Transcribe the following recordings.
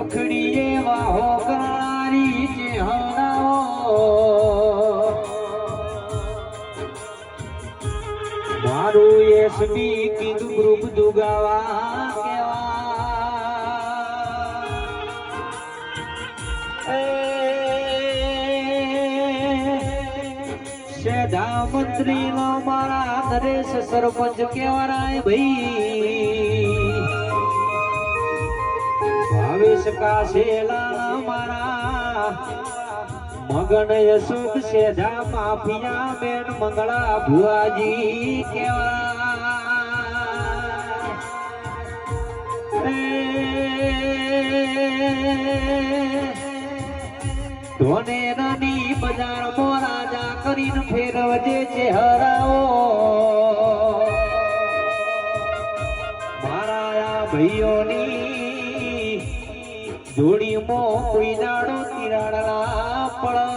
રખડીએ વાહો કરનારી ચેહરાઓ મારું SB king group દુગાવા કેવા સેધા મંત્રી નો મારા નરેશ સરપંચ કેવરાય ભાઈ ભાવેશ કાશેલા મારા મગન યશુક સેધા માફિયા બેન મંગળા ભુવાજી કેવા ધોને નાની બજાર મોરાજા કરીને ફેરવજે ચહેરાઓ મારા ભાઈઓની જોડીમાં કોઈ દાડો તિરાડના પડ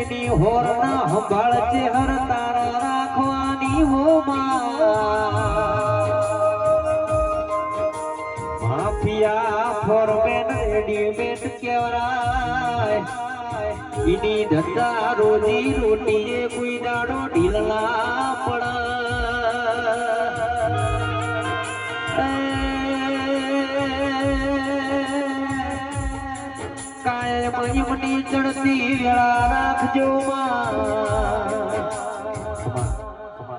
એની હોરના સંભાળ ચહેર તારા રાખવાની હો માફિયા ફોરમેન રેડીમેડ કેવરાય એની ધંધા રોજી રોટીએ કોઈ દાડો ઢીલના પડ કાયમ ચડતી વેળા રાખજો માં